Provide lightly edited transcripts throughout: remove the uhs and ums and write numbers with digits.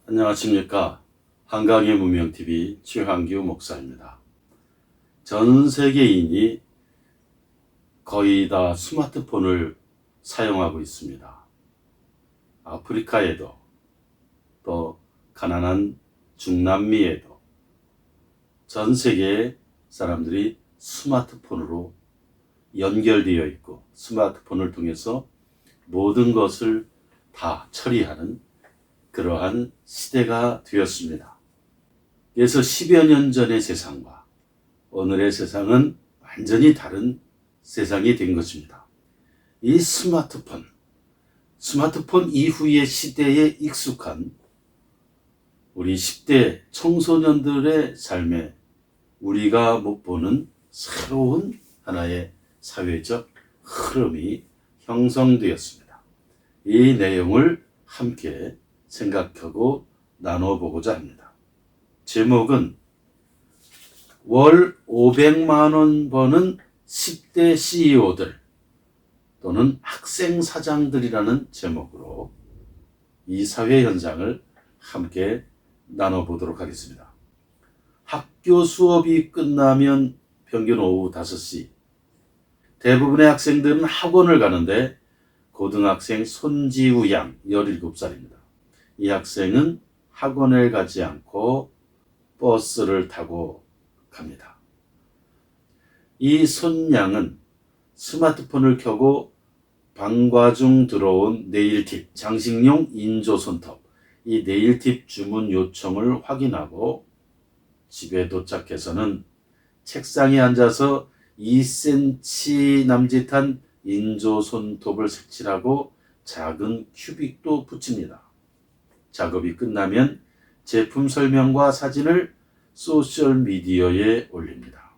안녕하십니까. 한강의 문명TV 최한규 목사입니다. 전 세계인이 거의 다 스마트폰을 사용하고 있습니다. 아프리카에도 또 가난한 중남미에도 전 세계 사람들이 스마트폰으로 연결되어 있고 스마트폰을 통해서 모든 것을 다 처리하는 그러한 시대가 되었습니다. 그래서 10여 년 전의 세상과 오늘의 세상은 완전히 다른 세상이 된 것입니다. 이 스마트폰 이후의 시대에 익숙한 우리 10대 청소년들의 삶에 우리가 못 보는 새로운 하나의 사회적 흐름이 형성되었습니다. 이 내용을 함께 생각하고 나눠보고자 합니다. 제목은 월 500만 원 버는 10대 CEO들 또는 학생 사장들이라는 제목으로 이 사회 현상을 함께 나눠보도록 하겠습니다. 학교 수업이 끝나면 평균 오후 5시 대부분의 학생들은 학원을 가는데 고등학생 손지우 양 17살입니다. 이 학생은 학원을 가지 않고 버스를 타고 갑니다. 이 손 양은 스마트폰을 켜고 방과 중 들어온 네일팁, 장식용 인조 손톱, 이 네일팁 주문 요청을 확인하고 집에 도착해서는 책상에 앉아서 2cm 남짓한 인조 손톱을 색칠하고 작은 큐빅도 붙입니다. 작업이 끝나면 제품 설명과 사진을 소셜미디어에 올립니다.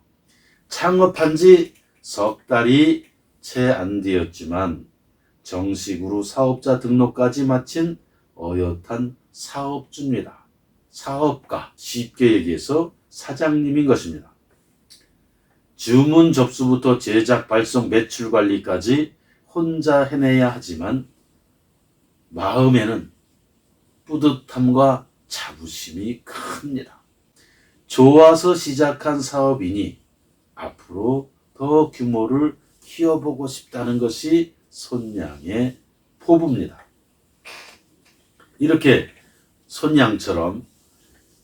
창업한 지 석 달이 채 안 되었지만 정식으로 사업자 등록까지 마친 어엿한 사업주입니다. 사업가, 쉽게 얘기해서 사장님인 것입니다. 주문 접수부터 제작, 발송, 매출 관리까지 혼자 해내야 하지만 마음에는 뿌듯함과 자부심이 큽니다. 좋아서 시작한 사업이니 앞으로 더 규모를 키워보고 싶다는 것이 손양의 포부입니다. 이렇게 손양처럼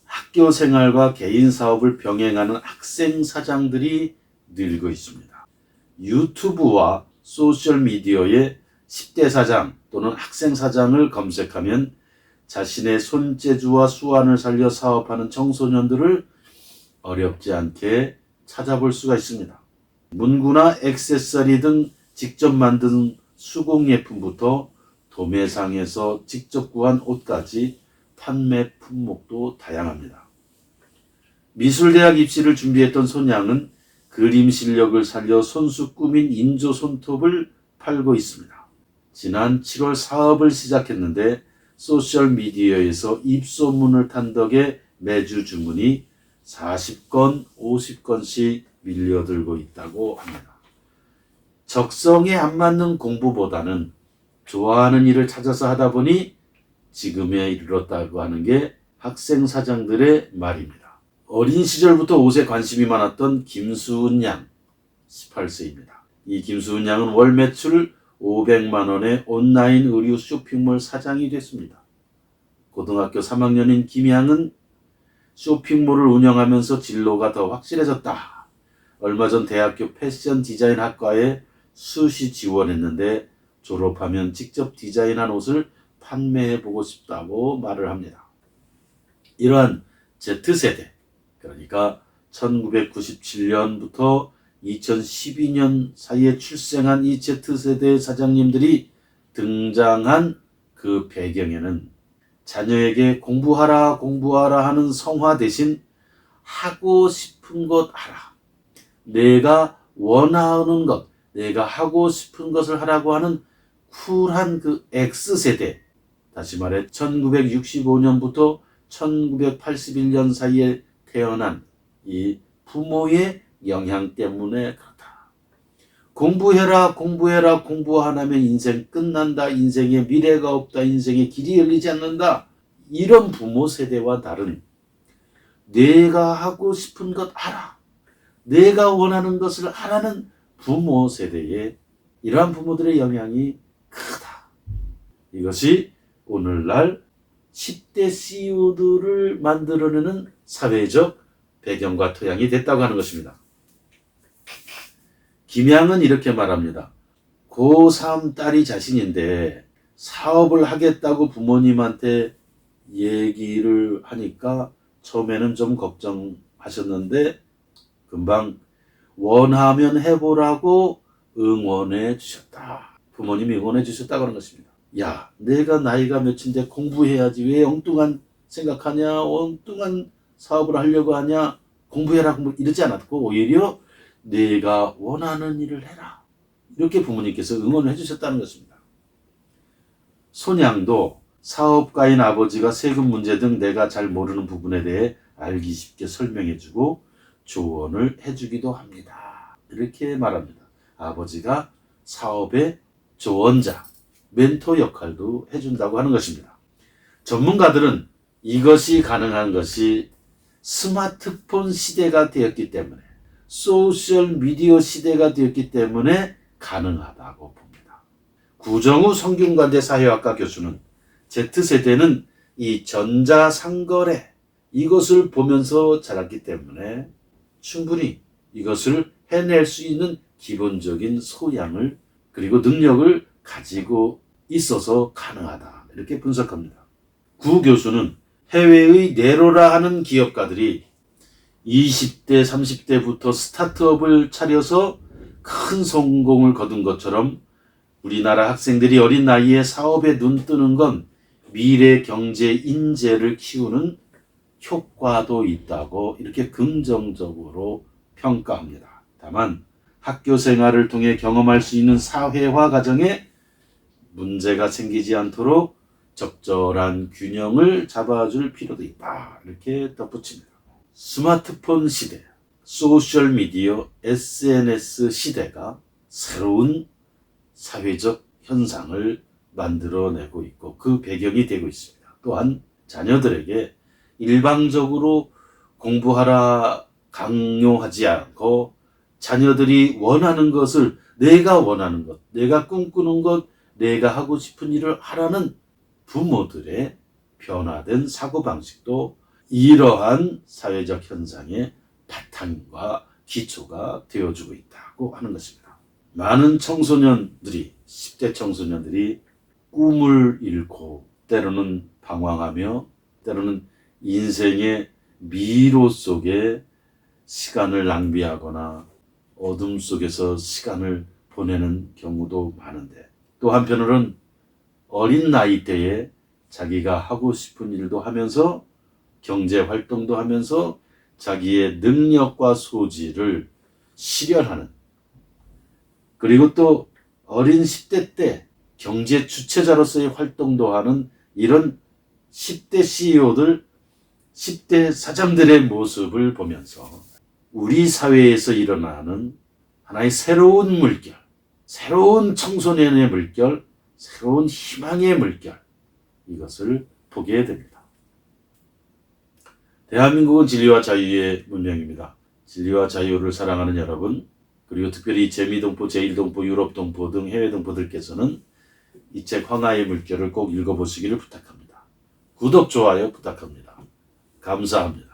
학교 생활과 개인 사업을 병행하는 학생 사장들이 늘고 있습니다. 유튜브와 소셜미디어에 10대 사장 또는 학생 사장을 검색하면 자신의 손재주와 수완을 살려 사업하는 청소년들을 어렵지 않게 찾아볼 수가 있습니다. 문구나 액세서리 등 직접 만든 수공예품부터 도매상에서 직접 구한 옷까지 판매 품목도 다양합니다. 미술대학 입시를 준비했던 손양은 그림 실력을 살려 손수 꾸민 인조 손톱을 팔고 있습니다. 지난 7월 사업을 시작했는데 소셜미디어에서 입소문을 탄 덕에 매주 주문이 40건, 50건씩 밀려들고 있다고 합니다. 적성에 안 맞는 공부보다는 좋아하는 일을 찾아서 하다 보니 지금에 이르렀다고 하는 게 학생 사장들의 말입니다. 어린 시절부터 옷에 관심이 많았던 김수은 양, 18세입니다. 이 김수은 양은 월 매출 500만 원의 온라인 의류 쇼핑몰 사장이 됐습니다. 고등학교 3학년인 김 양은 쇼핑몰을 운영하면서 진로가 더 확실해졌다. 얼마 전 대학교 패션 디자인 학과에 수시 지원했는데 졸업하면 직접 디자인한 옷을 판매해보고 싶다고 말을 합니다. 이러한 Z세대, 그러니까 1997년부터 2012년 사이에 출생한 이 Z세대의 사장님들이 등장한 그 배경에는 자녀에게 공부하라 하는 성화 대신 하고 싶은 것 하라. 내가 원하는 것, 내가 하고 싶은 것을 하라고 하는 쿨한 그 X세대, 다시 말해 1965년부터 1981년 사이에 태어난 이 부모의 영향 때문에 그렇다. 공부해라, 공부해라, 공부 안 하면 인생 끝난다, 인생에 미래가 없다, 인생에 길이 열리지 않는다. 이런 부모 세대와 다른 내가 하고 싶은 것 알아, 내가 원하는 것을 하라는 부모 세대에 이러한 부모들의 영향이 크다. 이것이 오늘날 10대 CEO들을 만들어내는 사회적 배경과 토양이 됐다고 하는 것입니다. 김양은 이렇게 말합니다. 고3 딸이 자신인데 사업을 하겠다고 부모님한테 얘기를 하니까 처음에는 좀 걱정하셨는데 금방 원하면 해보라고 응원해 주셨다. 부모님이 응원해 주셨다고 하는 것입니다. 야, 내가 나이가 몇인데 공부해야지 왜 엉뚱한 생각하냐, 엉뚱한 사업을 하려고 하냐, 공부해라 이러지 않았고 오히려 내가 원하는 일을 해라. 이렇게 부모님께서 응원을 해주셨다는 것입니다. 손양도 사업가인 아버지가 세금 문제 등 내가 잘 모르는 부분에 대해 알기 쉽게 설명해주고 조언을 해주기도 합니다. 이렇게 말합니다. 아버지가 사업의 조언자, 멘토 역할도 해준다고 하는 것입니다. 전문가들은 이것이 가능한 것이 스마트폰 시대가 되었기 때문에, 소셜미디어 시대가 되었기 때문에 가능하다고 봅니다. 구정우 성균관대 사회학과 교수는 Z세대는 이 전자상거래 이것을 보면서 자랐기 때문에 충분히 이것을 해낼 수 있는 기본적인 소양을 그리고 능력을 가지고 있어서 가능하다. 이렇게 분석합니다. 구 교수는 해외의 네로라 하는 기업가들이 20대, 30대부터 스타트업을 차려서 큰 성공을 거둔 것처럼 우리나라 학생들이 어린 나이에 사업에 눈 뜨는 건 미래 경제 인재를 키우는 효과도 있다고 이렇게 긍정적으로 평가합니다. 다만 학교 생활을 통해 경험할 수 있는 사회화 과정에 문제가 생기지 않도록 적절한 균형을 잡아줄 필요도 있다. 이렇게 덧붙입니다. 스마트폰 시대, 소셜미디어, SNS 시대가 새로운 사회적 현상을 만들어내고 있고 그 배경이 되고 있습니다. 또한 자녀들에게 일방적으로 공부하라 강요하지 않고 자녀들이 원하는 것을 내가 원하는 것, 내가 꿈꾸는 것, 내가 하고 싶은 일을 하라는 부모들의 변화된 사고방식도 이러한 사회적 현상의 바탕과 기초가 되어주고 있다고 하는 것입니다. 많은 청소년들이, 10대 청소년들이 꿈을 잃고 때로는 방황하며 때로는 인생의 미로 속에 시간을 낭비하거나 어둠 속에서 시간을 보내는 경우도 많은데 또 한편으로는 어린 나이 때에 자기가 하고 싶은 일도 하면서 경제 활동도 하면서 자기의 능력과 소질을 실현하는 그리고 또 어린 10대 때 경제 주체자로서의 활동도 하는 이런 10대 CEO들, 10대 사장들의 모습을 보면서 우리 사회에서 일어나는 하나의 새로운 물결, 새로운 청소년의 물결, 새로운 희망의 물결 이것을 보게 됩니다. 대한민국은 진리와 자유의 문명입니다. 진리와 자유를 사랑하는 여러분 그리고 특별히 재미동포, 제1동포, 유럽동포 등 해외동포들께서는 이 책 황하의 물결을 꼭 읽어보시기를 부탁합니다. 구독, 좋아요 부탁합니다. 감사합니다.